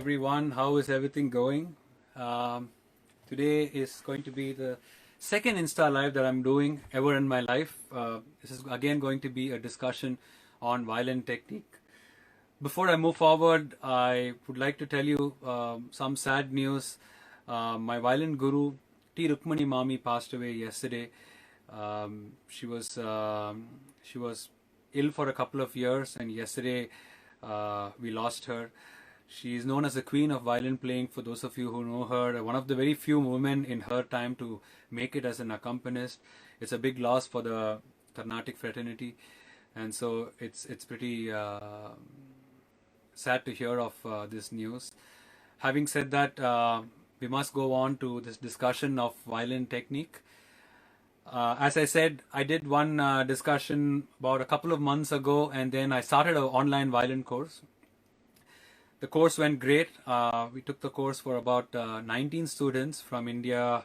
everyone. How is everything going? Today is going to be the second Insta Live that I'm doing ever in my life. This is again going to be a discussion on violin technique. Before I move forward, I would like to tell you some sad news. My violin guru, T. Rukmani Mami, passed away yesterday. She was ill for a couple of years, and yesterday we lost her. She is known as the queen of violin playing, for those of you who know her. One of the very few women in her time to make it as an accompanist. It's a big loss for the Carnatic fraternity, and so it's pretty sad to hear of this news. Having said that, we must go on to this discussion of violin technique. As I said, I did one discussion about a couple of months ago, and then I started an online violin course. The course went great. We took the course for about 19 students from India,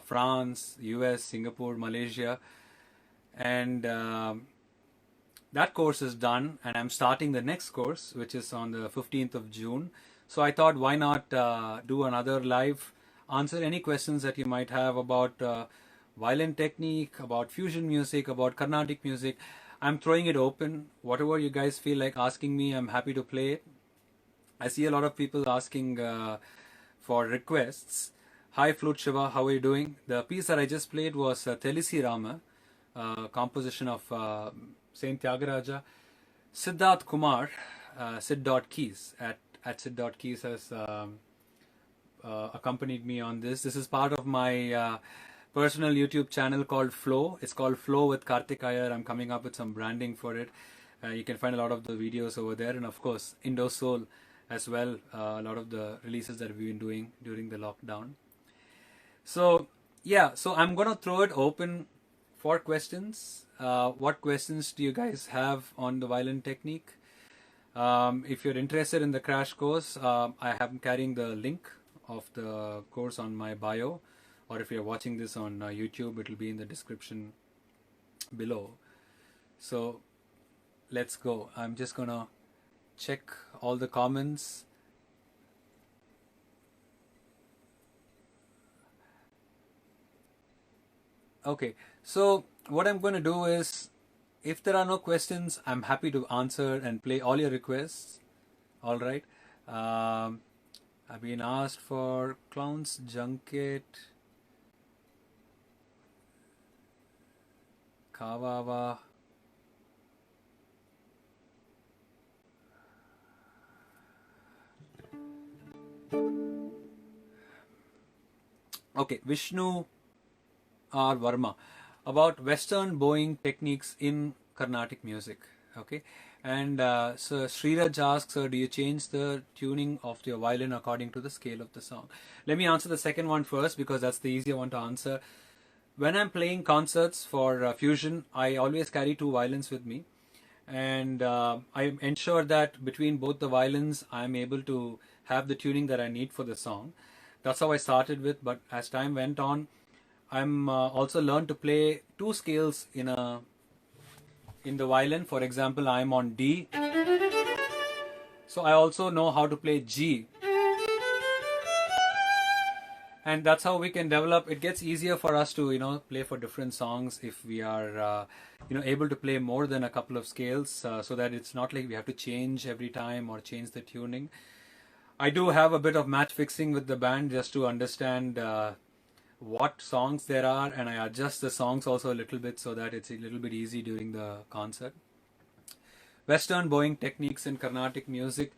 France, US, Singapore, Malaysia, and that course is done, and I'm starting the next course, which is on the 15th of June. So I thought, why not do another live, answer any questions that you might have about violin technique, about fusion music, about Carnatic music. I'm throwing it open. Whatever you guys feel like asking me, I'm happy to play it. I see a lot of people asking for requests. Hi Flute Shiva, how are you doing? The piece that I just played was Telisi Rama, composition of Saint Tyagaraja. Siddharth Kumar, Sid.Keys at Sid.Keys has accompanied me on this. This is part of my personal YouTube channel called Flow. It's called Flow with Karthik Iyer. I'm coming up with some branding for it. You can find a lot of the videos over there, and of course Indo Soul as well, a lot of the releases that we've been doing during the lockdown. So yeah, so I'm gonna throw it open for questions. What questions do you guys have on the violin technique? If you're interested in the crash course, I am carrying the link of the course on my bio, or if you're watching this on YouTube, it will be in the description below. So let's go. I'm just gonna check all the comments. Okay, so what I'm going to do is, if there are no questions, I'm happy to answer and play all your requests. All right. I've been asked for Clowns Junket, Kawawa. Okay, Vishnu R. Verma, about Western bowing techniques in Carnatic music. Okay, and so Sriraj asks, do you change the tuning of your violin according to the scale of the song? Let me answer the second one first, because that's the easier one to answer. When I'm playing concerts for fusion, I always carry two violins with me, and I ensure that between both the violins, I'm able to have the tuning that I need for the song. That's how I started with, but as time went on, I'm also learned to play two scales in the violin. For example, I'm on D, so I also know how to play G, and that's how we can develop. It gets easier for us to play for different songs if we are able to play more than a couple of scales, so that it's not like we have to change every time or change the tuning. I do have a bit of match fixing with the band just to understand what songs there are, and I adjust the songs also a little bit so that it's a little bit easy during the concert. Western bowing techniques in Carnatic music.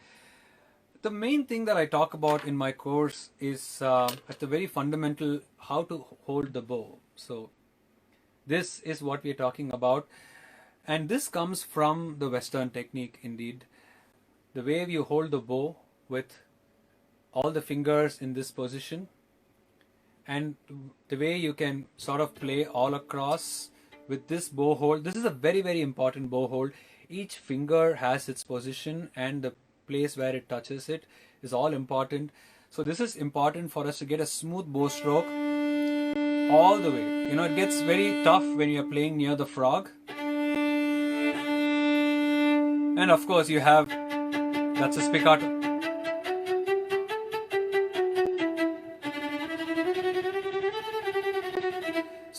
The main thing that I talk about in my course is at the very fundamental, how to hold the bow. So this is what we are talking about, and this comes from the Western technique indeed. The way you hold the bow with all the fingers in this position, and the way you can sort of play all across with this bow hold. This is a very, very important bow hold. Each finger has its position, and the place where it touches it is all important. So this is important for us to get a smooth bow stroke all the way. It gets very tough when you're playing near the frog. And of course you have, that's a spiccato.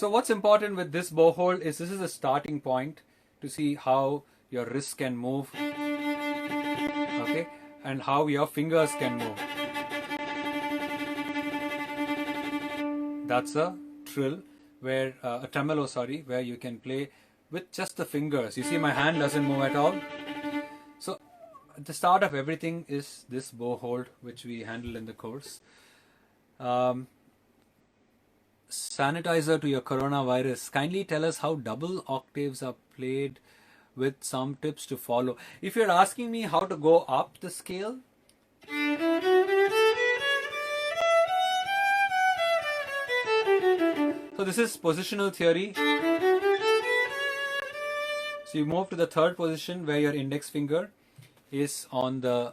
So what's important with this bow hold is this is a starting point to see how your wrists can move, okay, and how your fingers can move. That's a trill, where a tremolo, sorry, where you can play with just the fingers. You see my hand doesn't move at all. So at the start of everything is this bow hold, which we handle in the course. Sanitizer to your coronavirus. Kindly tell us how double octaves are played with some tips to follow. If you're asking me how to go up the scale, so this is positional theory. So you move to the third position where your index finger is on the,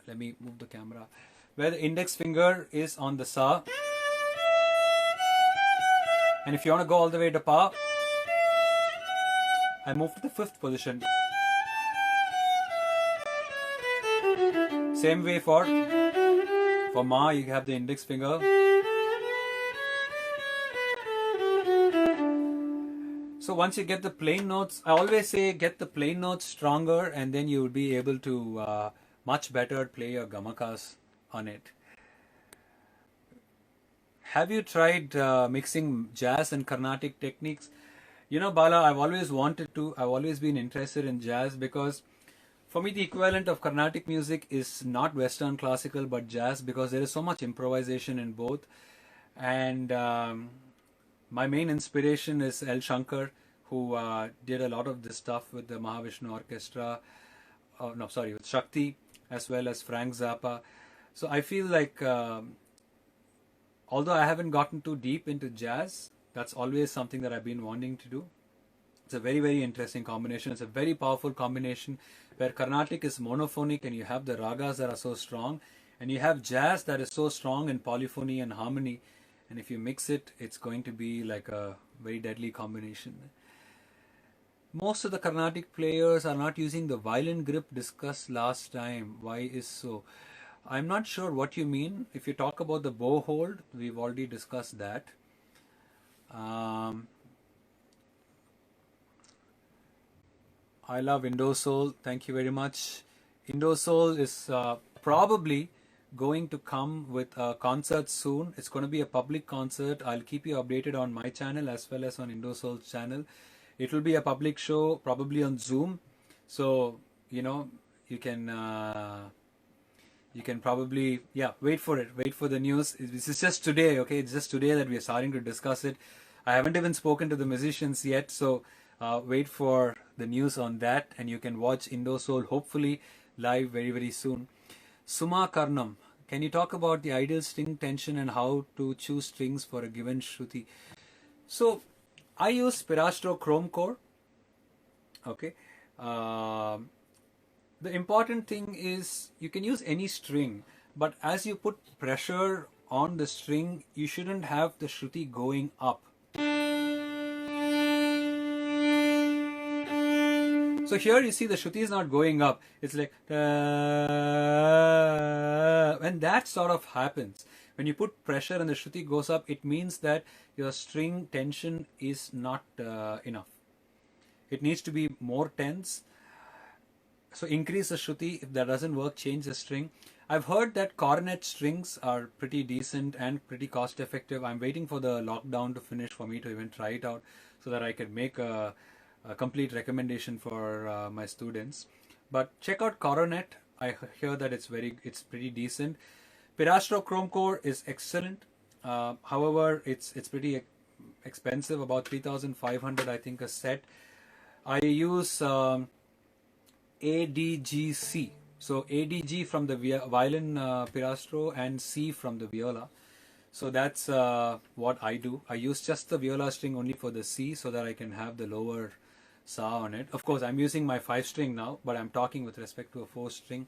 let me move the camera, where the index finger is on the sa. And if you want to go all the way to pa, I move to the fifth position. Same way for ma, you have the index finger. So once you get the plain notes, I always say get the plain notes stronger, and then you will be able to much better play your gamakas on it. Have you tried mixing jazz and Carnatic techniques? You know, Bala, I've always wanted to. I've always been interested in jazz because for me the equivalent of Carnatic music is not Western classical but jazz, because there is so much improvisation in both. And my main inspiration is L. Shankar, who did a lot of this stuff with the Mahavishnu Orchestra, with Shakti, as well as Frank Zappa. So I feel like, although I haven't gotten too deep into jazz, that's always something that I've been wanting to do. It's a very, very interesting combination. It's a very powerful combination where Carnatic is monophonic and you have the ragas that are so strong, and you have jazz that is so strong in polyphony and harmony. And if you mix it, it's going to be like a very deadly combination. Most of the Carnatic players are not using the violin grip discussed last time. Why is so? I'm not sure what you mean. If you talk about the bow hold, we've already discussed that. I love Indosoul. Thank you very much. Indosoul is probably going to come with a concert soon. It's going to be a public concert. I'll keep you updated on my channel as well as on Indosoul's channel. It will be a public show, probably on Zoom. So, you know, you can probably, wait for it. Wait for the news. This is just today, okay? It's just today that we are starting to discuss it. I haven't even spoken to the musicians yet, so wait for the news on that, and you can watch Indosoul hopefully live very, very soon. Suma Karnam, can you talk about the ideal string tension and how to choose strings for a given shruti? So, I use Pirastro Chrome Core. Okay. The important thing is you can use any string, but as you put pressure on the string, you shouldn't have the shruti going up. So here you see the shruti is not going up. It's like, when that sort of happens, when you put pressure and the shruti goes up, it means that your string tension is not enough. It needs to be more tense. So increase the shruti. If that doesn't work, change the string. I've heard that cornet strings are pretty decent and pretty cost effective. I'm waiting for the lockdown to finish for me to even try it out so that I can make a complete recommendation for my students. But check out Coronet. I hear that it's pretty decent. Pirastro Chrome Core is excellent. However, it's pretty expensive, about 3,500 I think a set. I use ADGC. So ADG from the violin Pirastro and C from the viola. So that's what I do. I use just the viola string only for the C so that I can have the lower sa on it. Of course, I'm using my 5-string now, but I'm talking with respect to a 4-string.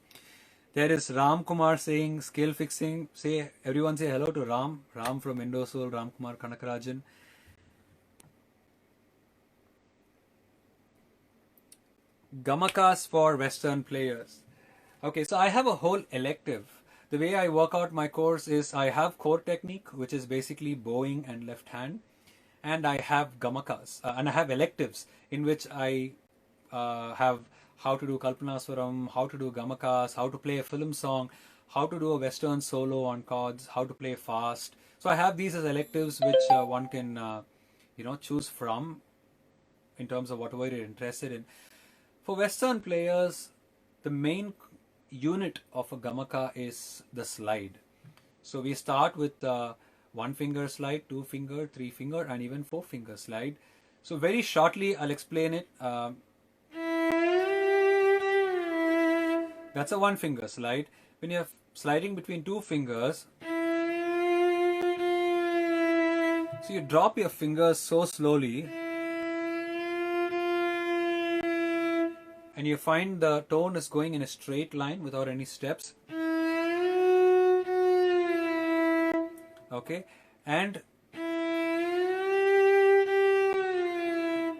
There is Ram Kumar saying scale fixing. Everyone say hello to Ram. Ram from Indosoul, Ram Kumar Kanakarajan. Gamakas for Western players. Okay, so I have a whole elective. The way I work out my course is I have core technique, which is basically bowing and left hand. and I have gamakas, and I have electives in which I have how to do Kalpanaswaram, how to do gamakas, how to play a film song, how to do a western solo on chords, how to play fast. So I have these as electives which one can choose from in terms of whatever you're interested in. For western players, the main unit of a gamaka is the slide. So we start with 1 finger slide, 2 finger, 3 finger, and even 4 finger slide. So very shortly I'll explain it. That's a 1 finger slide. When you're sliding between 2 fingers, so you drop your fingers so slowly, and you find the tone is going in a straight line without any steps. Okay, and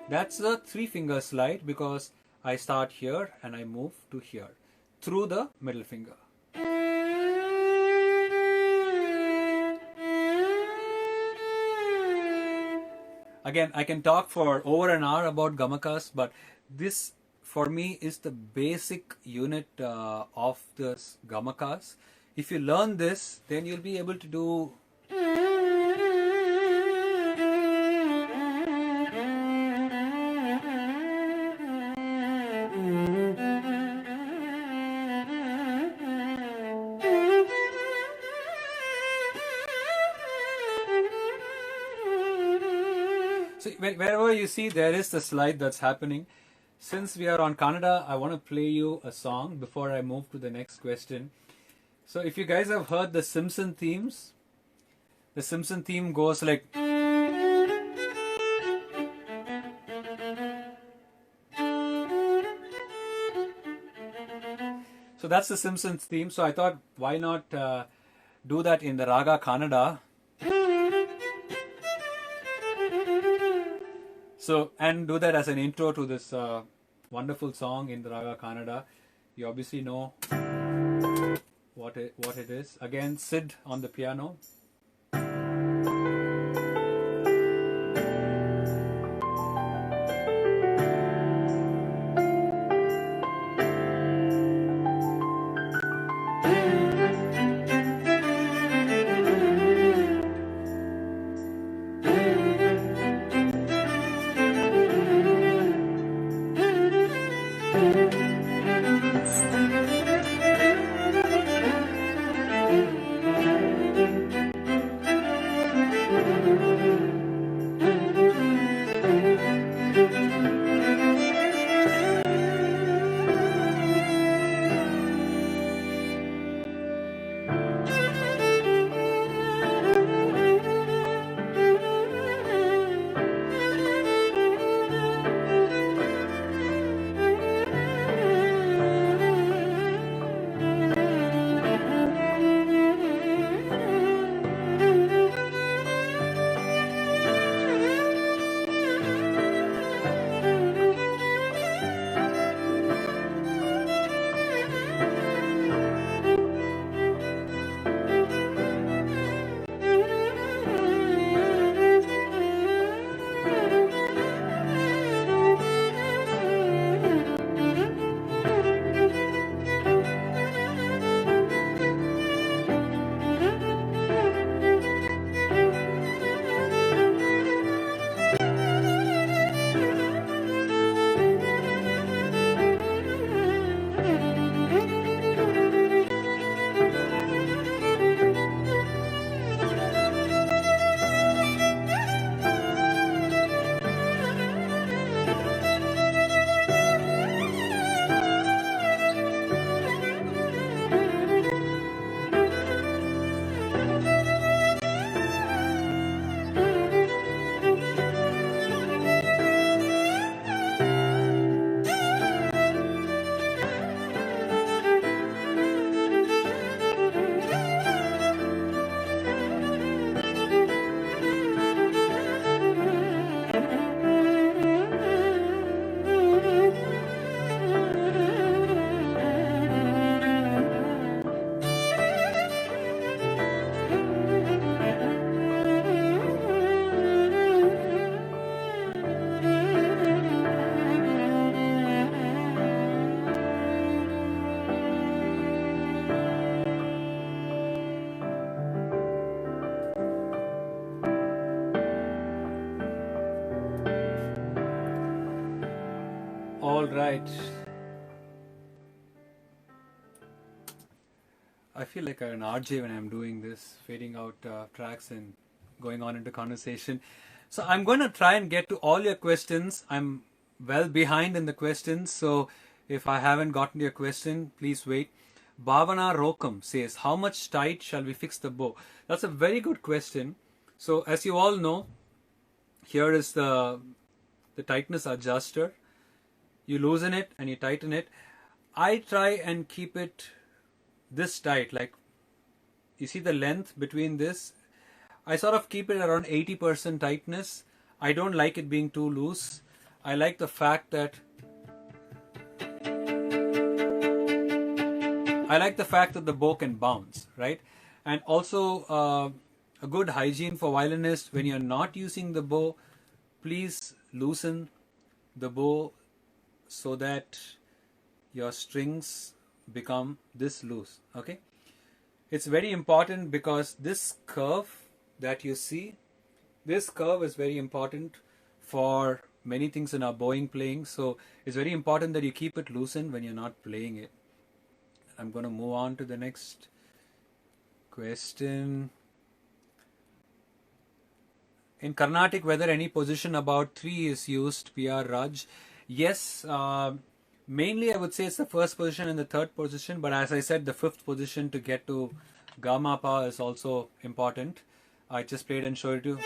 that's the 3 finger slide because I start here and I move to here through the middle finger. Again, I can talk for over an hour about gamakas, but this for me is the basic unit of the gamakas. If you learn this, then you'll be able to do wherever you see there is the slide that's happening. Since we are on Kannada, I want to play you a song before I move to the next question. So if you guys have heard the Simpson themes, the Simpson theme goes like... So that's the Simpsons theme. So I thought, why not do that in the Raga Kannada? So, and do that as an intro to this wonderful song in the Raga Kannada. You obviously know what it is. Again, Sid on the piano. right. I feel like an RJ when I'm doing this, fading out tracks and going on into conversation. So I'm going to try and get to all your questions. I'm well behind in the questions, so if I haven't gotten to your question, please wait. Bhavana Rokam says, how much tight shall we fix the bow? That's a very good question. So as you all know, here is the tightness adjuster. You loosen it and you tighten it. I try and keep it this tight, like you see the length between this. I sort of keep it around 80% tightness. I don't like it being too loose. I like the fact that the bow can bounce, right? And also a good hygiene for violinists, when you're not using the bow, please loosen the bow so that your strings become this loose. Okay, it's very important because this curve that you see, this curve is very important for many things in our bowing playing. So it's very important that you keep it loosened when you're not playing it. I'm going to move on to the next question. In Carnatic, whether any position about 3 is used, PR Raj? Yes, mainly I would say it's the first position and the third position, but as I said, the fifth position to get to Gamma Pa is also important. I just played and showed it to you.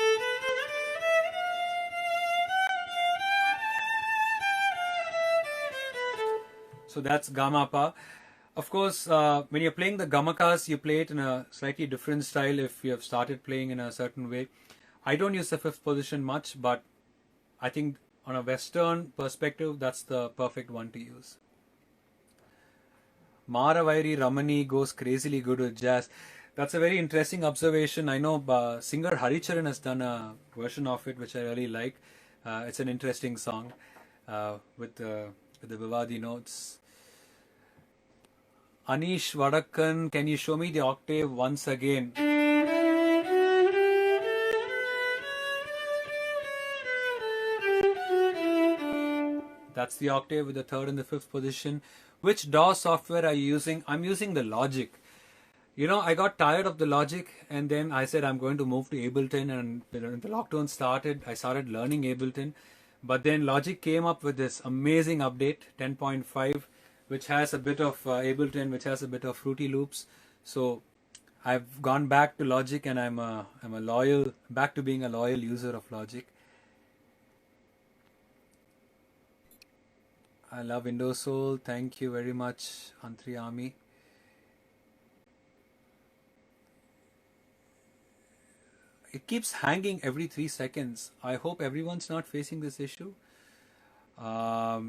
So that's Gamma Pa. Of course, when you're playing the Gamakas, you play it in a slightly different style if you have started playing in a certain way. I don't use the fifth position much, but I think on a Western perspective, that's the perfect one to use. Maravairi Ramani goes crazily good with jazz. That's a very interesting observation. I know singer Haricharan has done a version of it, which I really like. It's an interesting song with the Vivadi notes. Anish Vadakan, can you show me the octave once again? That's the octave with the third and the fifth position. Which DAW software are you using? I'm using the Logic. You know, I got tired of the Logic and then I said I'm going to move to Ableton, and when the lockdown started, I started learning Ableton. But then Logic came up with this amazing update, 10.5, which has a bit of Ableton, which has a bit of Fruity Loops. So I've gone back to Logic and I'm back to being a loyal user of Logic. I love Indosoul. Thank you very much, Antriyami. It keeps hanging every 3 seconds. I hope everyone's not facing this issue. Oh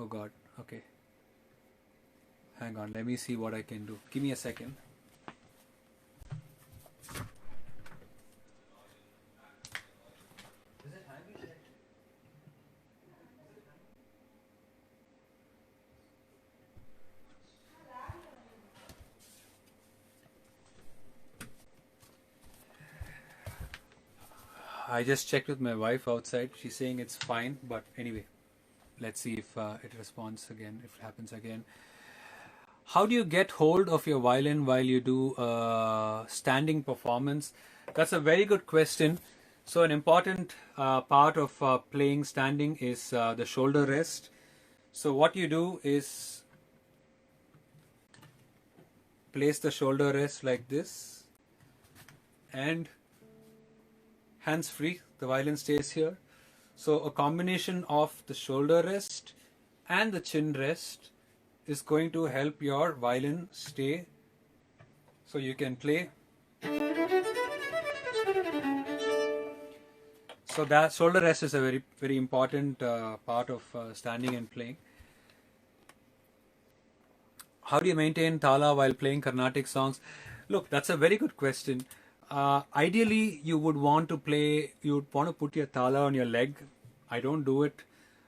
God. Okay. Hang on. Let me see what I can do. Give me a second. I just checked with my wife outside. She's saying it's fine, but anyway, let's see if it responds again, if it happens again. How do you get hold of your violin while you do standing performance? That's a very good question. So an important part of playing standing is the shoulder rest. So what you do is place the shoulder rest like this and hands free, the violin stays here. So a combination of the shoulder rest and the chin rest is going to help your violin stay, so you can play. So that shoulder rest is a very, very important part of standing and playing. How do you maintain tala while playing Carnatic songs? Look, that's a very good question. Ideally, you would want to put your tala on your leg. I don't do it,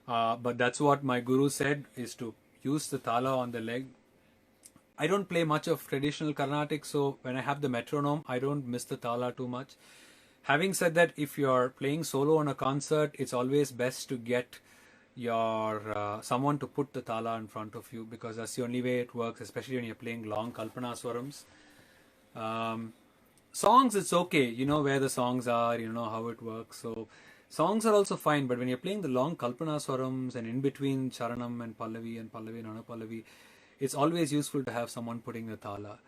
but that's what my guru said, is to use the tala on the leg. I don't play much of traditional Carnatic, so when I have the metronome, I don't miss the tala too much. Having said that, if you're playing solo on a concert, it's always best to get your someone to put the tala in front of you, because that's the only way it works, especially when you're playing long kalpana swarams. Songs, it's okay, you know where the songs are, you know how it works. So songs are also fine, but when you're playing the long kalpana swarams and in between charanam and pallavi and anupallavi, it's always useful to have someone putting the tala.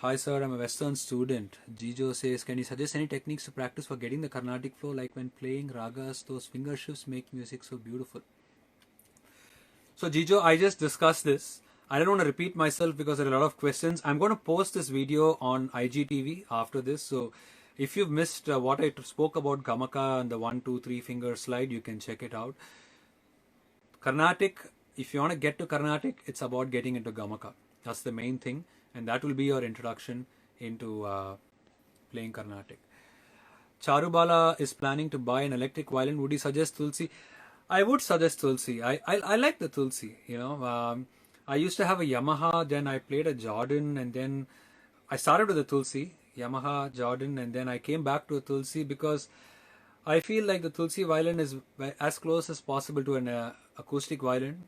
Hi sir, I'm a Western student. Jijo says, can you suggest any techniques to practice for getting the Carnatic flow, like when playing ragas, those finger shifts make music so beautiful. So Jijo, I just discussed this. I don't want to repeat myself because there are a lot of questions. I'm going to post this video on IGTV after this. So if you've missed what I spoke about Gamaka and the 1, 2, 3 finger slide, you can check it out. Carnatic, if you want to get to Carnatic, it's about getting into Gamaka. That's the main thing. And that will be your introduction into playing Carnatic. Charubala is planning to buy an electric violin. Would you suggest Tulsi? I would suggest Tulsi. I like the Tulsi, you know. I used to have a Yamaha, then I played a Jordan, and then I started with a Tulsi, Yamaha, Jordan, and then I came back to a Tulsi because I feel like the Tulsi violin is as close as possible to an acoustic violin.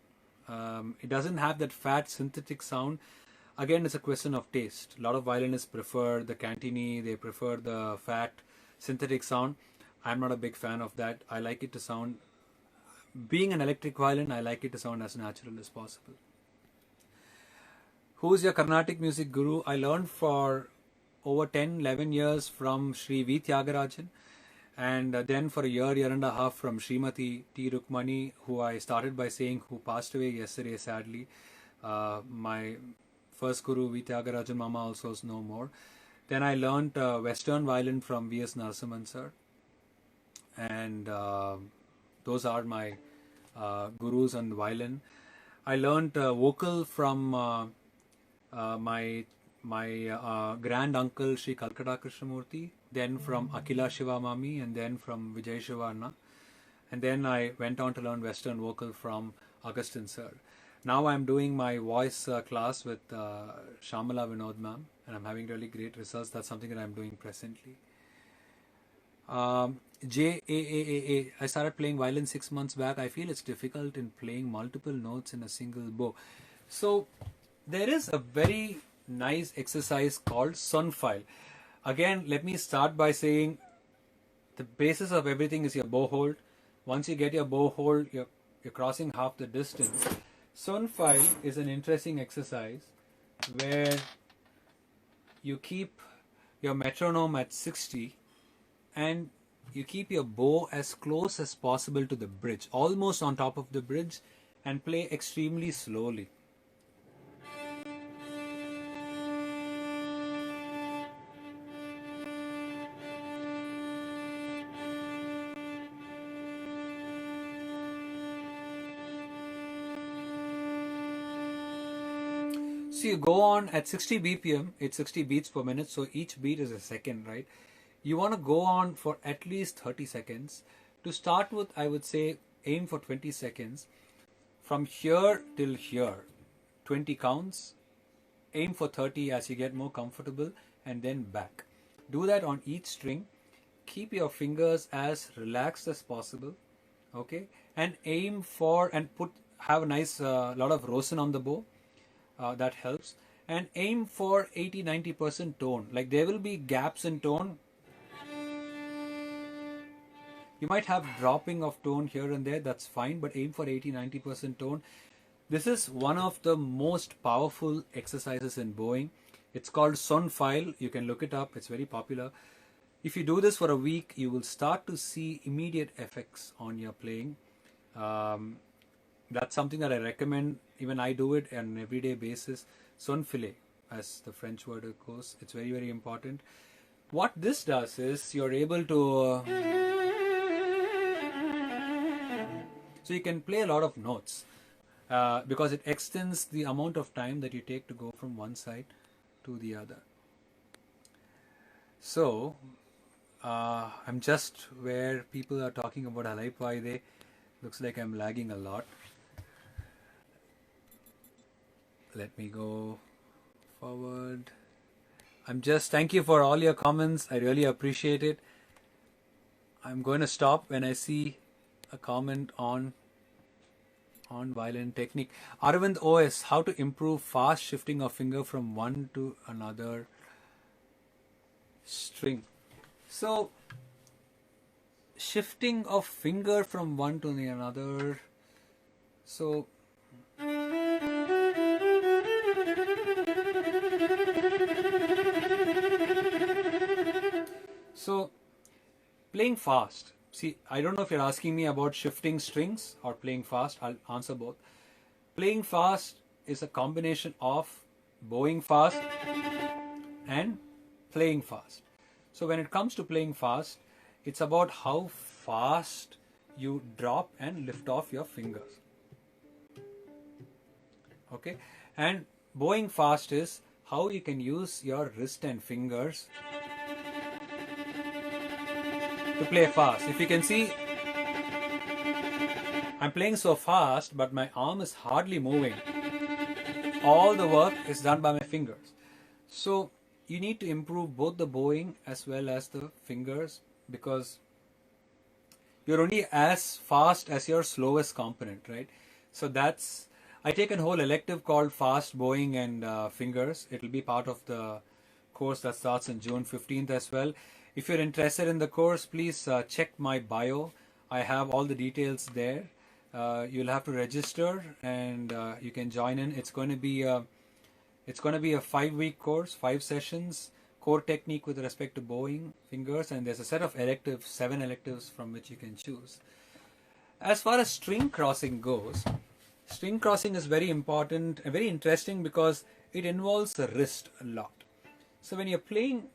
It doesn't have that fat synthetic sound. Again, it's a question of taste. A lot of violinists prefer the Cantini, they prefer the fat synthetic sound. I'm not a big fan of that. I like it to sound, being an electric violin, I like it to sound as natural as possible. Who's your Carnatic music guru? I learned for over 10, 11 years from Sri V. Tyagarajan, and then for a year and a half from Srimati T. Rukmani, who I started by saying who passed away yesterday sadly. My first guru V. Tyagarajan Mama also is no more. Then I learned Western violin from V.S. Narasimhan sir, and those are my gurus on violin. I learned vocal from my grand uncle Sri Kalkata Krishnamurti, then from Akila Shiva Mami, and then from Vijay Shiva Anna, and then I went on to learn Western vocal from Augustin sir. Now I'm doing my voice class with Shamala Vinod ma'am, and I'm having really great results. That's something that I'm doing presently. JAAAA, I started playing violin 6 months back. I feel it's difficult in playing multiple notes in a single bow. So there is a very nice exercise called Sunfile. Again, let me start by saying the basis of everything is your bow hold. Once you get your bow hold, you're crossing half the distance. Sunfile is an interesting exercise where you keep your metronome at 60 and you keep your bow as close as possible to the bridge, almost on top of the bridge, and play extremely slowly. So you go on at 60 BPM, it's 60 beats per minute, so each beat is a second, right? You want to go on for at least 30 seconds. To start with, I would say aim for 20 seconds. From here till here, 20 counts. Aim for 30 as you get more comfortable, and then back. Do that on each string. Keep your fingers as relaxed as possible, okay? And aim for, and have a nice lot of rosin on the bow. That helps. And aim for 80-90% tone. Like there will be gaps in tone. You might have dropping of tone here and there, that's fine, but aim for 80-90% tone. This is one of the most powerful exercises in bowing. It's called Sunfile. You can look it up, it's very popular. If you do this for a week, you will start to see immediate effects on your playing. That's something that I recommend. Even I do it on an everyday basis. Sunfile, as the French word goes. It's very, very important. What this does is you're able to... so you can play a lot of notes because it extends the amount of time that you take to go from one side to the other. So, I'm just where people are talking about Halaipaide. Looks like I'm lagging a lot. Let me go forward. Thank you for all your comments. I really appreciate it. I'm going to stop when I see a comment on violin technique. Arvind OS, how to improve fast shifting of finger from one to another string. So, shifting of finger from one to the another. So, playing fast. See, I don't know if you're asking me about shifting strings or playing fast. I'll answer both. Playing fast is a combination of bowing fast and playing fast. So when it comes to playing fast, it's about how fast you drop and lift off your fingers. Okay, and bowing fast is how you can use your wrist and fingers to play fast. If you can see, I'm playing so fast, but my arm is hardly moving. All the work is done by my fingers. So you need to improve both the bowing as well as the fingers, because you're only as fast as your slowest component, right? So I take a whole elective called fast bowing and fingers. It will be part of the course that starts on June 15th as well. If you're interested in the course, please check my bio. I have all the details there. You'll have to register and you can join in. It's going to be a 5-week course, 5 sessions, core technique with respect to bowing, fingers, and there's a set of electives, 7 electives from which you can choose. As far as string crossing goes, string crossing is very important and very interesting because it involves the wrist a lot. So when you're playing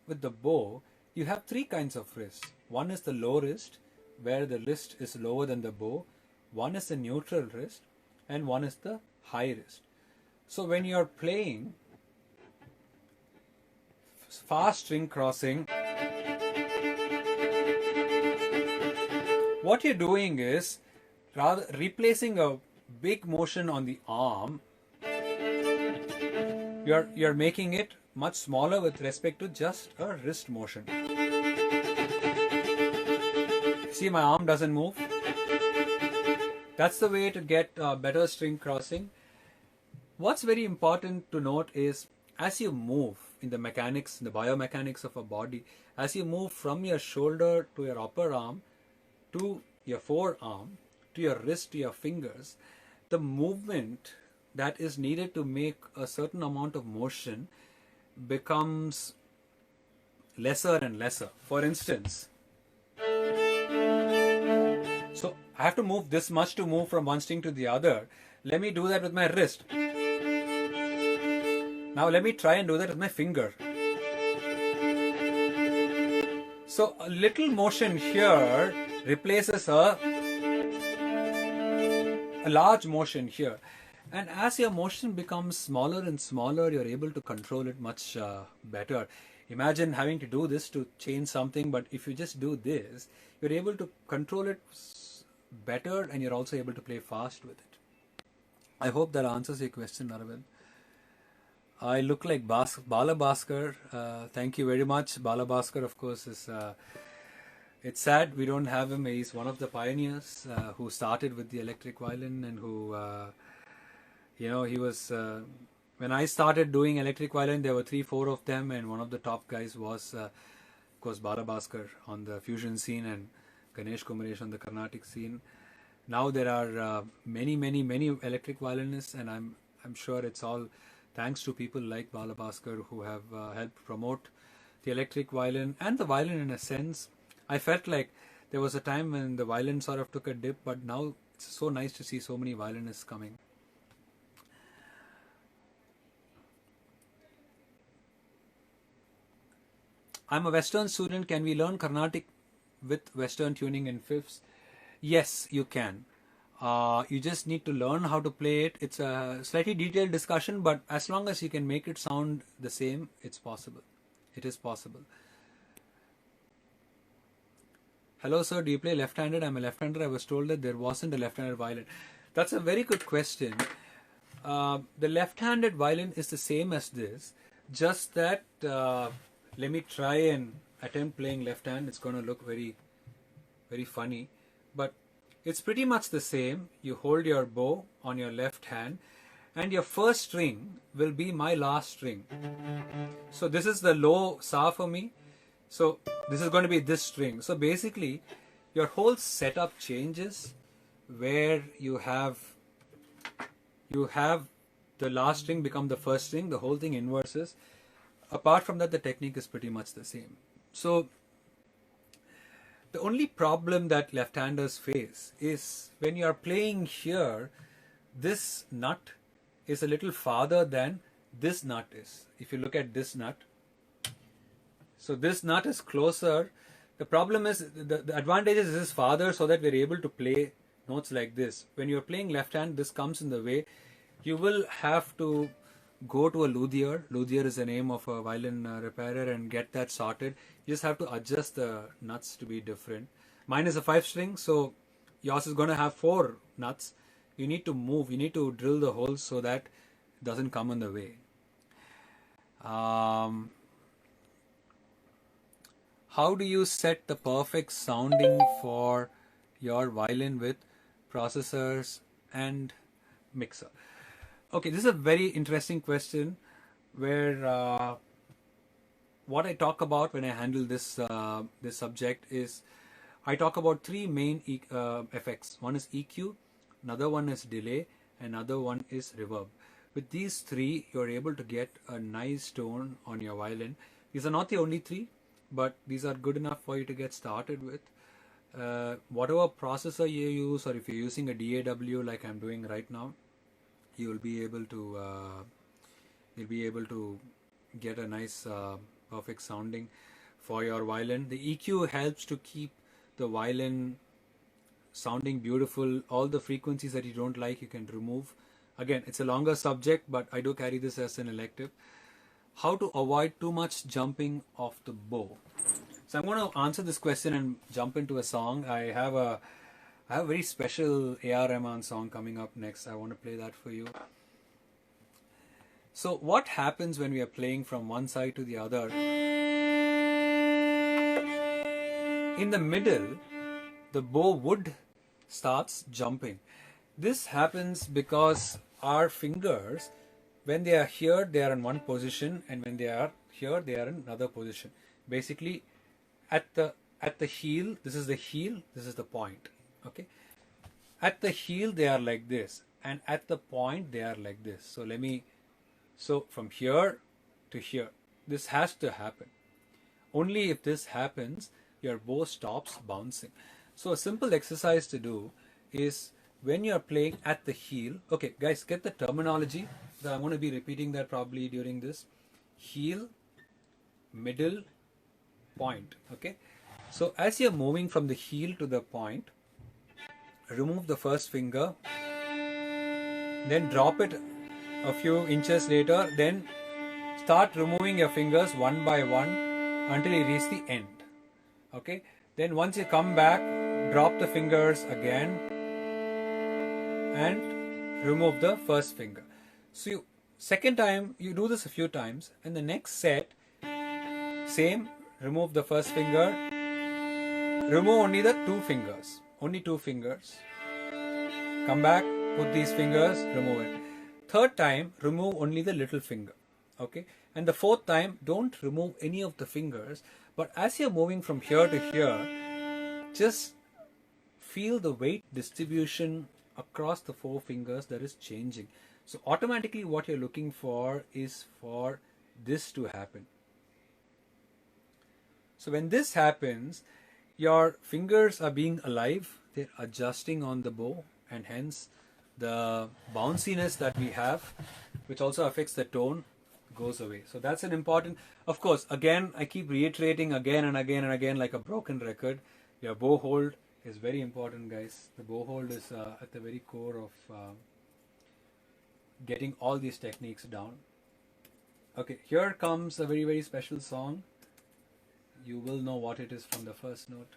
with the bow, you have 3 kinds of wrists. One is the low wrist, where the wrist is lower than the bow. One is the neutral wrist, and one is the high wrist. So when you're playing fast string crossing, what you're doing is rather replacing a big motion on the arm, you're making it much smaller with respect to just a wrist motion. See, my arm doesn't move. That's the way to get better string crossing. What's very important to note is, as you move in the mechanics, the biomechanics of a body, as you move from your shoulder to your upper arm, to your forearm, to your wrist, to your fingers, the movement that is needed to make a certain amount of motion becomes lesser and lesser. For instance, so I have to move this much to move from one string to the other. Let me do that with my wrist. Now let me try and do that with my finger. So a little motion here replaces a large motion here. And as your motion becomes smaller and smaller, you're able to control it much better. Imagine having to do this to change something, but if you just do this, you're able to control it better and you're also able to play fast with it. I hope that answers your question, Arvind. I look like Bala Bhaskar. Thank you very much. Bala Bhaskar, of course, is... it's sad we don't have him. He's one of the pioneers who started with the electric violin and who... he was... when I started doing electric violin, there were 3-4 of them, and one of the top guys was, of course, Bala Bhaskar on the fusion scene and Ganesh Kumaresh on the Carnatic scene. Now there are many electric violinists, and I'm sure it's all thanks to people like Bala Bhaskar who have helped promote the electric violin and the violin in a sense. I felt like there was a time when the violin sort of took a dip, but now it's so nice to see so many violinists coming. I'm a Western student. Can we learn Carnatic with Western tuning in fifths? Yes, you can. You just need to learn how to play it. It's a slightly detailed discussion, but as long as you can make it sound the same, it's possible. It is possible. Hello sir, do you play left-handed? I'm a left-hander. I was told that there wasn't a left-handed violin. That's a very good question. The left-handed violin is the same as this, Just that, let me try and attempt playing left hand. It's going to look very, very funny. But it's pretty much the same. You hold your bow on your left hand and your first string will be my last string. So this is the low sa for me. So this is going to be this string. So basically your whole setup changes where you have the last string become the first string, the whole thing inverses. Apart from that, the technique is pretty much the same. So the only problem that left-handers face is when you are playing here, this nut is a little farther than this nut is. If you look at this nut, so this nut is closer. The problem is the advantage is this is farther so that we're able to play notes like this. When you're playing left hand, this comes in the way. You will have to go to a luthier. Luthier is the name of a violin repairer, and get that sorted. You just have to adjust the nuts to be different. Mine is a 5-string, so yours is going to have 4 nuts. You need to move, you need to drill the holes so that it doesn't come in the way. How do you set the perfect sounding for your violin with processors and mixer? Okay, this is a very interesting question where what I talk about when I handle this this subject is I talk about 3 main effects. One is EQ, another one is delay, another one is reverb. With these 3, you're able to get a nice tone on your violin. These are not the only 3, but these are good enough for you to get started with. Whatever processor you use, or if you're using a DAW like I'm doing right now, you will be able to get a nice perfect sounding for your violin. The EQ helps to keep the violin sounding beautiful. All the frequencies that you don't like, you can remove. Again, it's a longer subject, but I do carry this as an elective. How to avoid too much jumping off the bow? So I'm going to answer this question and jump into a song. I have a very special A.R. Rahman song coming up next. I want to play that for you. So what happens when we are playing from one side to the other? In the middle, the bow wood starts jumping. This happens because our fingers, when they are here, they are in one position, and when they are here, they are in another position. Basically, at the heel, this is the heel, this is the point. Okay, at the heel they are like this, and at the point they are like this. So from here to here, this has to happen. Only if this happens, your bow stops bouncing. So a simple exercise to do is when you are playing at the heel. Okay, guys, get the terminology. I'm going to be repeating that probably during this. Heel, middle, point. Okay, so as you're moving from the heel to the point, remove the first finger, then drop it a few inches later, then start removing your fingers one by one until you reach the end. Okay, then once you come back, drop the fingers again and remove the first finger. So second time you do this a few times, and the next set, same, remove the first finger, remove only the 2 fingers, only 2 fingers, come back, put these fingers, remove it. Third time, remove only the little finger. Okay, and the fourth time, don't remove any of the fingers, but as you're moving from here to here, just feel the weight distribution across the 4 fingers that is changing. So automatically what you're looking for is for this to happen. So when this happens, your fingers are being alive, they're adjusting on the bow, and hence the bounciness that we have, which also affects the tone, goes away. So that's an important, of course, again, I keep reiterating again and again and again like a broken record, your bow hold is very important, guys. The bow hold is at the very core of getting all these techniques down. Okay, here comes a very, very special song. You will know what it is from the first note.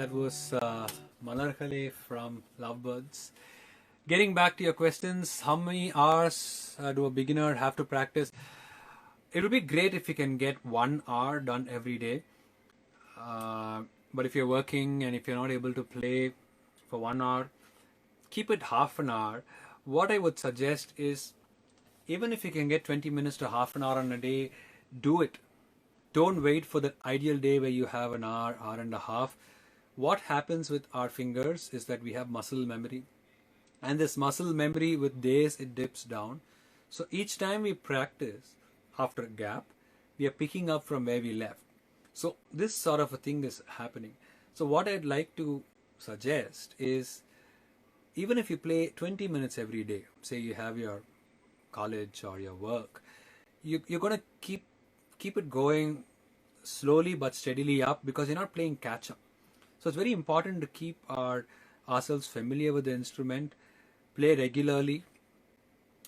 That was Malarkale from Lovebirds. Getting back to your questions, how many hours do a beginner have to practice? It would be great if you can get 1 hour done every day. But if you're working and if you're not able to play for 1 hour, keep it half an hour. What I would suggest is, even if you can get 20 minutes to half an hour on a day, do it. Don't wait for the ideal day where you have an hour, hour and a half. What happens with our fingers is that we have muscle memory. And this muscle memory, with days, it dips down. So each time we practice, after a gap, we are picking up from where we left. So this sort of a thing is happening. So what I'd like to suggest is, even if you play 20 minutes every day, say you have your college or your work, you're going to keep it going slowly but steadily up, because you're not playing catch up. So it's very important to keep ourselves familiar with the instrument, play regularly,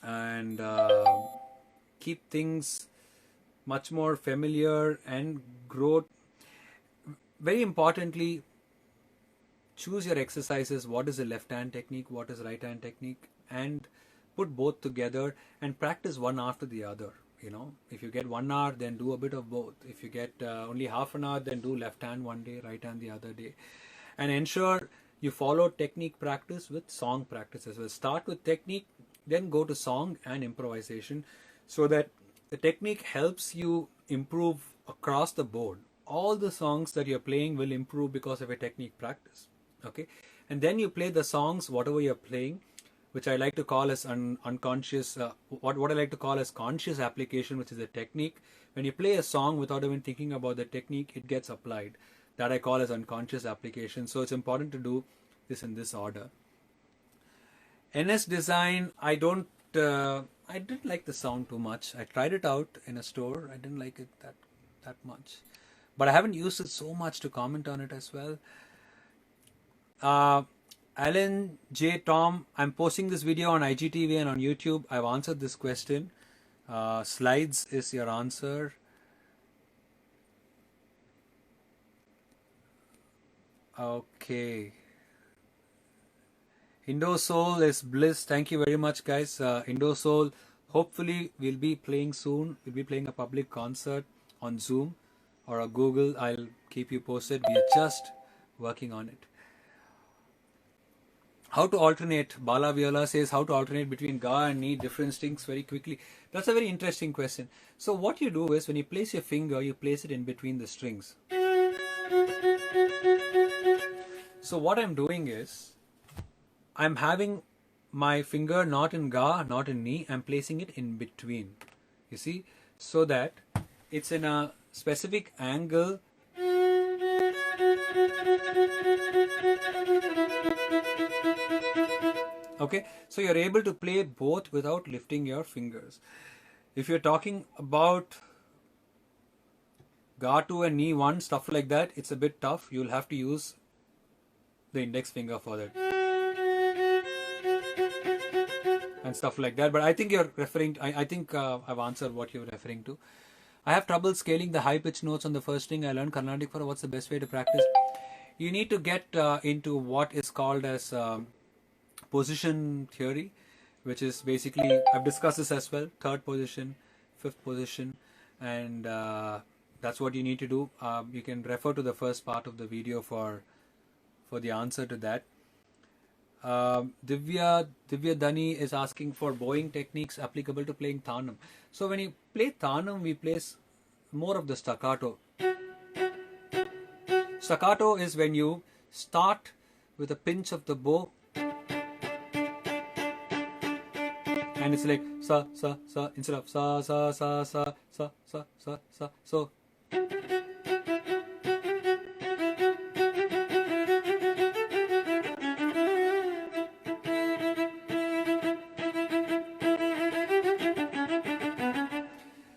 and keep things much more familiar and grow. Very importantly, choose your exercises. What is the left hand technique? What is right hand technique? And put both together and practice one after the other. If you get 1 hour, then do a bit of both. If you get only half an hour, then do left hand one day, right hand the other day. And ensure you follow technique practice with song practice as well. Start with technique, then go to song and improvisation, so that the technique helps you improve across the board. All the songs that you're playing will improve because of a technique practice. Okay, and then you play the songs, whatever you're playing, which I like to call as unconscious, what I like to call as conscious application, which is a technique. When you play a song without even thinking about the technique, it gets applied. That I call as unconscious application. So it's important to do this in this order. NS Design, I didn't like the sound too much. I tried it out in a store. I didn't like it that much. But I haven't used it so much to comment on it as well. Alan J. Tom, I'm posting this video on IGTV and on YouTube. I've answered this question. Slides is your answer. Okay. Indo Soul is bliss. Thank you very much, guys. Indo Soul, hopefully we'll be playing soon. We'll be playing a public concert on Zoom or a Google. I'll keep you posted. We are just working on it. How to alternate? Bala Viola says, how to alternate between ga and ni, different strings very quickly. That's a very interesting question. So what you do is, when you place your finger, you place it in between the strings. So what I'm doing is, I'm having my finger not in ga, not in ni, I'm placing it in between. You see? So that it's in a specific angle. Okay, so you're able to play both without lifting your fingers. If you're talking about ga2 and ni1, stuff like that, it's a bit tough. You'll have to use the index finger for that and stuff like that. But I think you're referring to, I think I've answered what you're referring to. I have trouble scaling the high pitch notes on the first string. I learned Carnatic for what's the best way to practice. You need to get into what is called as position theory, which is basically, I've discussed this as well, third position, fifth position, and that's what you need to do. You can refer to the first part of the video for the answer to that. Divya Dani is asking for bowing techniques applicable to playing Thanam. So when you play Thanam, we place more of the staccato. Staccato is when you start with a pinch of the bow, and it's like sa sa sa instead of sa sa sa sa sa sa sa sa.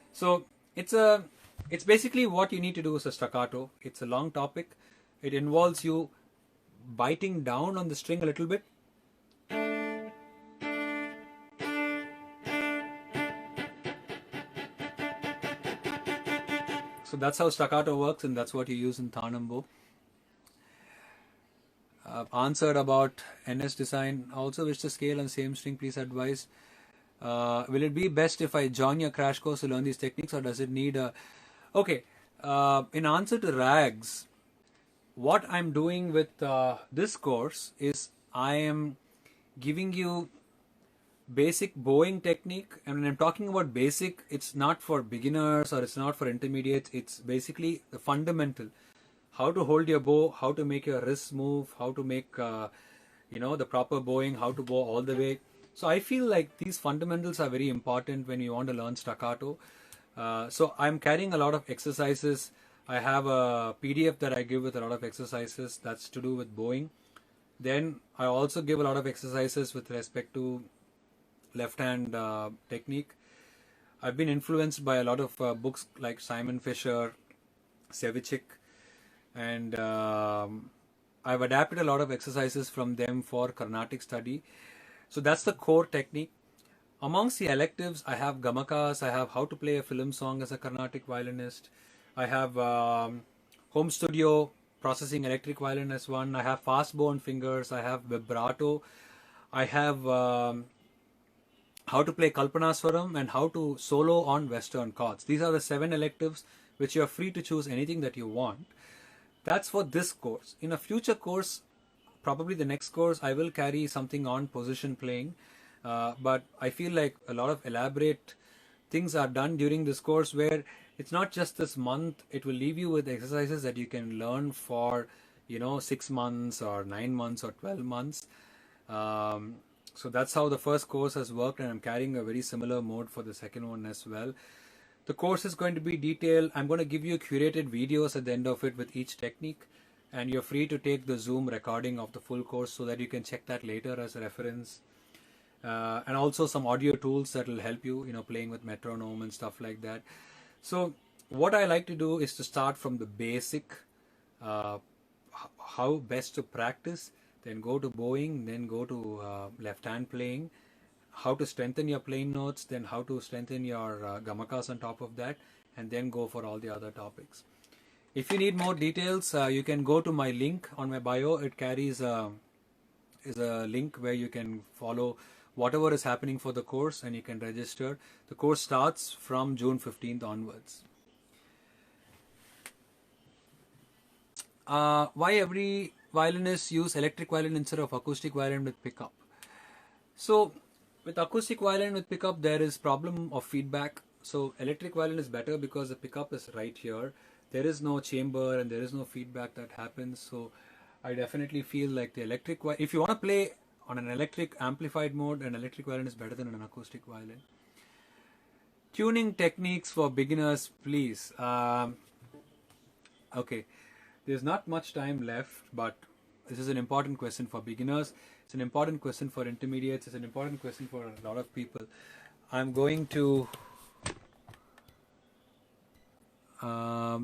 So it's basically what you need to do is a staccato. It's a long topic. It involves you biting down on the string a little bit. So that's how staccato works, and that's what you use in Thanam bow. answered about NS design. Also wish to scale on same string. Please advise. Will it be best if I join your crash course to learn these techniques, or does it need a... Okay, in answer to Rags, what I'm doing with this course is I am giving you basic bowing technique. And when I'm talking about basic, it's not for beginners or it's not for intermediates. It's basically the fundamental. How to hold your bow, how to make your wrists move, how to make the proper bowing, how to bow all the way. So I feel like these fundamentals are very important when you want to learn staccato. So I'm carrying a lot of exercises. I have a PDF that I give with a lot of exercises that's to do with bowing. Then I also give a lot of exercises with respect to left hand technique. I've been influenced by a lot of books like Simon Fisher, Sevichik, and I've adapted a lot of exercises from them for Carnatic study. So that's the core technique. Amongst the electives, I have Gamakas, I have how to play a film song as a Carnatic violinist, I have home studio processing electric violin as one, I have fast bow and fingers, I have vibrato, I have how to play Kalpanaswaram and how to solo on Western chords. These are the 7 electives which you are free to choose anything that you want. That's for this course. In a future course, probably the next course, I will carry something on position playing. But I feel like a lot of elaborate things are done during this course where it's not just this month. It will leave you with exercises that you can learn for 6 months or 9 months or 12 months. So that's how the first course has worked, and I'm carrying a very similar mode for the second one as well. The course is going to be detailed. I'm going to give you curated videos at the end of it with each technique, and you're free to take the Zoom recording of the full course so that you can check that later as a reference. And also some audio tools that will help you, playing with metronome and stuff like that. So what I like to do is to start from the basic, how best to practice, then go to bowing, then go to left hand playing, how to strengthen your playing notes, then how to strengthen your gamakas on top of that, and then go for all the other topics. If you need more details, you can go to my link on my bio. It carries is a link where you can follow whatever is happening for the course and you can register. The course starts from June 15th onwards. Why every violinist use electric violin instead of acoustic violin with pickup? So with acoustic violin with pickup, there is problem of feedback. So electric violin is better because the pickup is right here. There is no chamber and there is no feedback that happens. So I definitely feel like the electric, if you want to play on an electric amplified mode, an electric violin is better than an acoustic violin. Tuning techniques for beginners, please. Okay, there's not much time left, but this is an important question for beginners. It's an important question for intermediates. It's an important question for a lot of people. I'm going to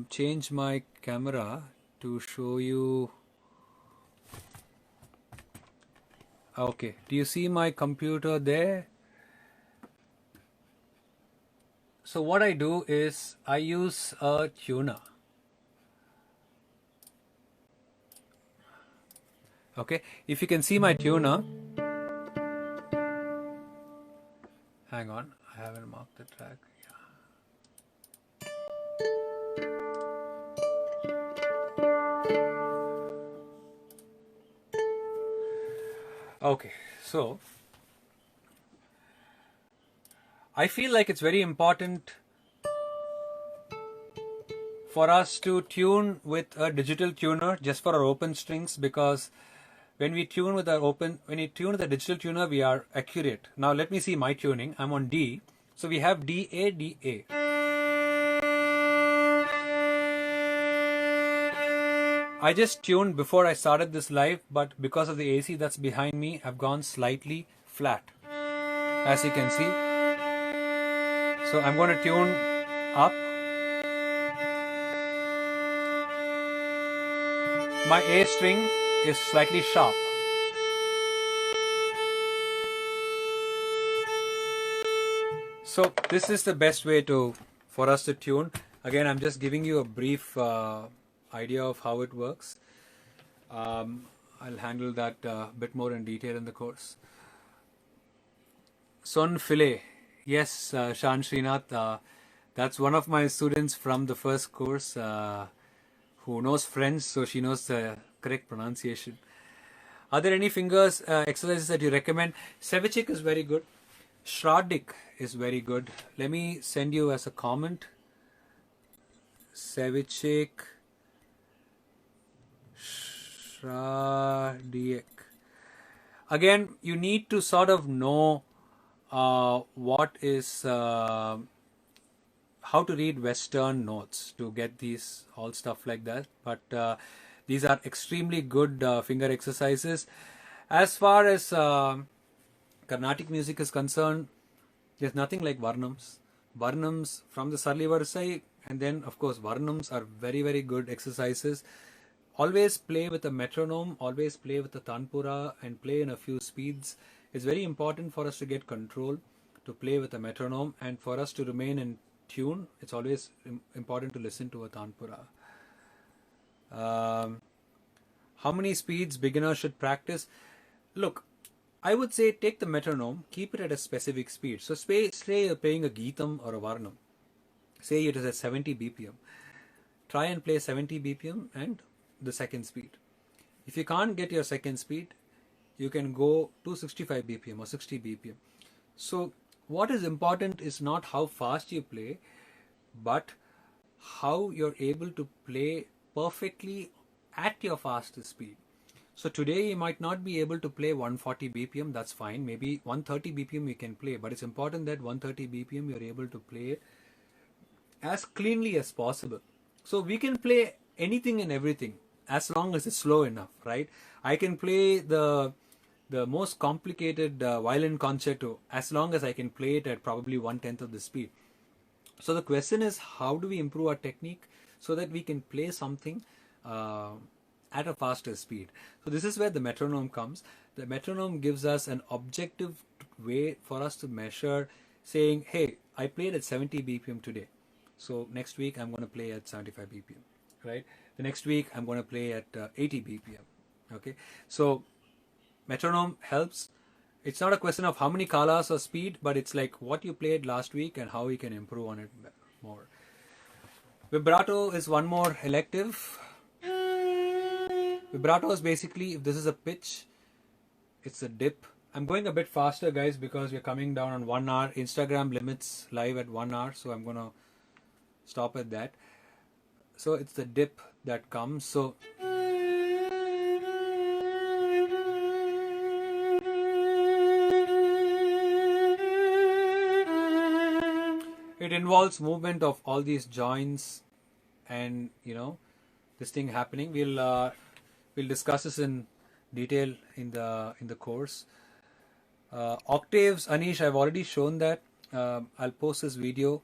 change my camera to show you. Okay, do you see my computer there? So what I do is I use a tuner. Okay, if you can see my tuner, hang on, I haven't marked the track. Okay, so I feel like it's very important for us to tune with a digital tuner just for our open strings, because when we tune with when you tune with a digital tuner, we are accurate. Now let me see my tuning. I'm on D. So we have D, A, D, A. I just tuned before I started this live, but because of the AC that's behind me, I've gone slightly flat, as you can see. So I'm going to tune up. My A string is slightly sharp. So this is the best way for us to tune. Again, I'm just giving you a brief idea of how it works. I'll handle that a bit more in detail in the course. Sunfile, yes, Shan Srinath, that's one of my students from the first course who knows French, so she knows the correct pronunciation. Are there any fingers exercises that you recommend? Sevichik is very good. Shradik is very good. Let me send you as a comment. Sevichik, Shradik. Again, you need to sort of know what is how to read Western notes to get these all stuff like that. But these are extremely good finger exercises. As far as Carnatic music is concerned, there's nothing like Varnams. Varnams from the Sarli Varsai, and then of course Varnams are very, very good exercises. Always play with a metronome, always play with a tanpura and play in a few speeds. It's very important for us to get control, to play with a metronome, and for us to remain in tune. It's always important to listen to a tanpura. How many speeds beginners should practice? Look, I would say take the metronome, keep it at a specific speed. So say you're playing a Geetam or a Varnam. Say it is at 70 BPM. Try and play 70 BPM and the second speed. If you can't get your second speed, you can go to 65 BPM or 60 BPM. So what is important is not how fast you play, but how you're able to play perfectly at your fastest speed. So today you might not be able to play 140 BPM, that's fine. Maybe 130 BPM you can play, but it's important that 130 BPM you're able to play it as cleanly as possible. So we can play anything and everything as long as it's slow enough, right? I can play the most complicated violin concerto as long as I can play it at probably 1/10 of the speed. So the question is, how do we improve our technique so that we can play something at a faster speed? So this is where the metronome comes. The metronome gives us an objective way for us to measure, saying, hey, I played at 70 BPM today. So next week I'm going to play at 75 BPM, right? The next week I'm going to play at 80 BPM, okay? So metronome helps. It's not a question of how many kalas or speed, but it's like what you played last week and how you can improve on it more. Vibrato is one more elective. Vibrato is basically, if this is a pitch, it's a dip. I'm going a bit faster, guys, because we're coming down on 1 hour. Instagram limits live at 1 hour, so I'm going to stop at that. So it's the dip that comes. So it involves movement of all these joints and, you know, this thing happening. We'll discuss this in detail in the course. Octaves, Anish, I've already shown that. I'll post this video.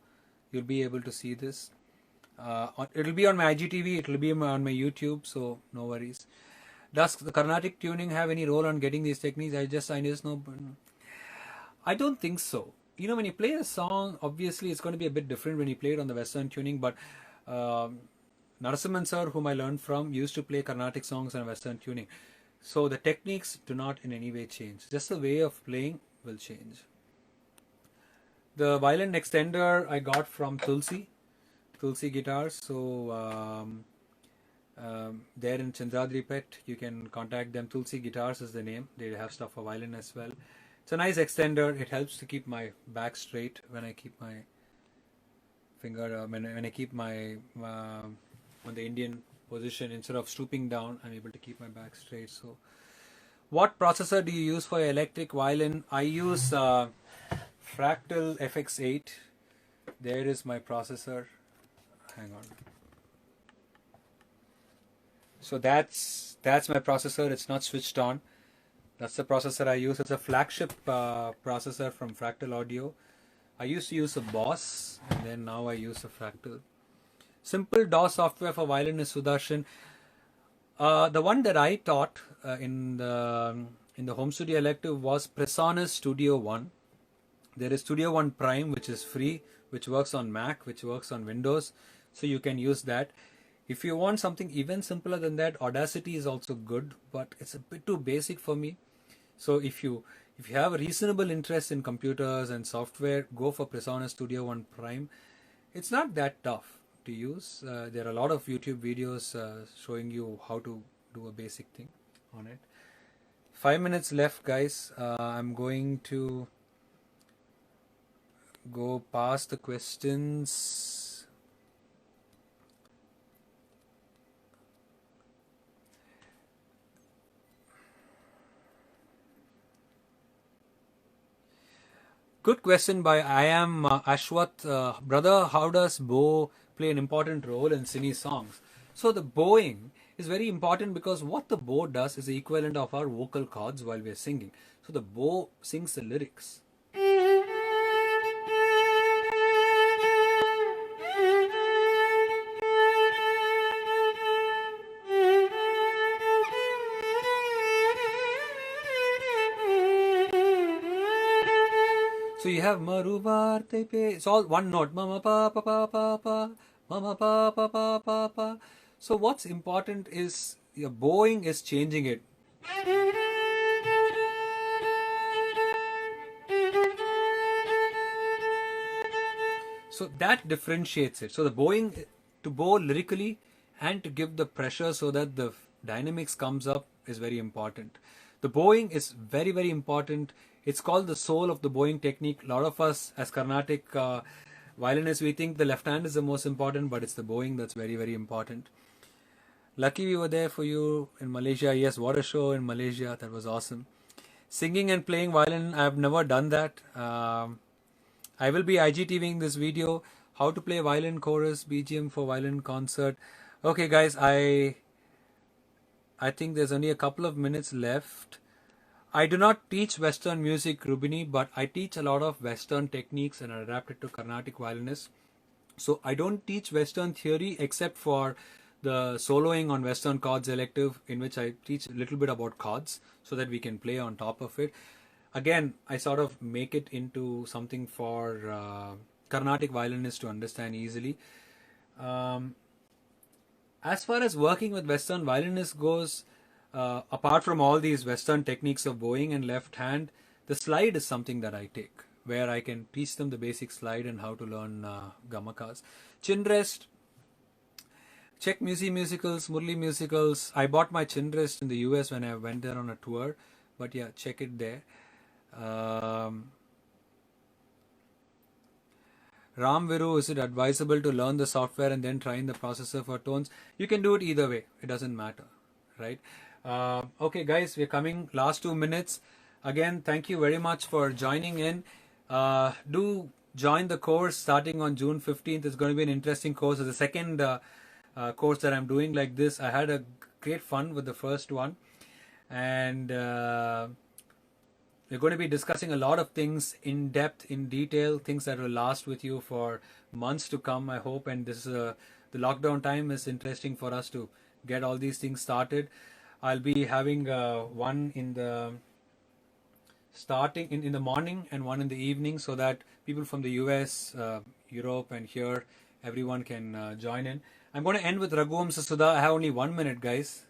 You'll be able to see this. It'll be on my IGTV. It'll be on my YouTube. So no worries. Does the Carnatic tuning have any role on getting these techniques? I just know. I don't think so. You know, when you play a song, obviously it's going to be a bit different when you play it on the Western tuning. But Narasimhan sir, whom I learned from, used to play Carnatic songs on Western tuning. So the techniques do not in any way change. Just the way of playing will change. The violin extender I got from Tulsi Guitars. So there in Chandradri Pet, you can contact them. Tulsi Guitars is the name. They have stuff for violin as well. It's a nice extender. It helps to keep my back straight when I keep my finger, when I keep my on the Indian position, instead of stooping down, I'm able to keep my back straight. So what processor do you use for your electric violin? I use Fractal FX8. There is my processor. Hang on. So that's my processor. It's not switched on. That's the processor I use. It's a flagship processor from Fractal Audio. I used to use a Boss, and then now I use a Fractal. Simple DAW software for violin is Sudarshan. The one that I taught in the home studio elective was Presonus Studio One. There is Studio One Prime, which is free, which works on Mac, which works on Windows, so you can use that. If you want something even simpler than that, Audacity is also good, but it's a bit too basic for me. So if you have a reasonable interest in computers and software, go for Presonus Studio One Prime. It's not that tough to use. There are a lot of YouTube videos showing you how to do a basic thing on it. 5 minutes left, guys. I'm going to go past the questions. Good question by I am Ashwath. Brother, how does bow play an important role in cine songs? So the bowing is very important because what the bow does is the equivalent of our vocal cords while we are singing. So the bow sings the lyrics. So you have Maruvar Tepe. It's all one note. Mama pa pa pa pa pa. Mama pa pa pa pa pa. So what's important is your bowing is changing it. So that differentiates it. So the bowing, to bow lyrically and to give the pressure so that the dynamics comes up, is very important. The bowing is very, very important. It's called the soul of the bowing technique. A lot of us as Carnatic violinists, we think the left hand is the most important, but it's the bowing that's very, very important. Lucky we were there for you in Malaysia. Yes, what a show in Malaysia. That was awesome. Singing and playing violin, I've never done that. I will be IGTVing this video. How to play violin chorus, BGM for violin concert. Okay guys, I think there's only a couple of minutes left. I do not teach Western music, Rubini, but I teach a lot of Western techniques and adapt it to Carnatic violinists. So I don't teach Western theory except for the soloing on Western Chords elective, in which I teach a little bit about chords so that we can play on top of it. Again, I sort of make it into something for Carnatic violinists to understand easily. As far as working with Western violinists goes, apart from all these Western techniques of bowing and left hand, the slide is something that I take, where I can teach them the basic slide and how to learn gamakas. Chin rest, check musicals, Murli musicals. I bought my chin rest in the US when I went there on a tour, but yeah, check it there. Ram Viru, is it advisable to learn the software and then try in the processor for tones? You can do it either way. It doesn't matter, right? Okay, guys, we're coming last 2 minutes. Again, thank you very much for joining in. Do join the course starting on June 15th. It's going to be an interesting course. It's the second course that I'm doing like this. I had a great fun with the first one. And we're going to be discussing a lot of things in depth, in detail, things that will last with you for months to come, I hope. And this is the lockdown time is interesting for us to get all these things started. I'll be having one in the starting in the morning and one in the evening, so that people from the US, Europe and here, everyone can join in. I'm going to end with Raghum Sasuda. I have only 1 minute, guys.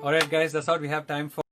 Alright guys, that's all we have time for.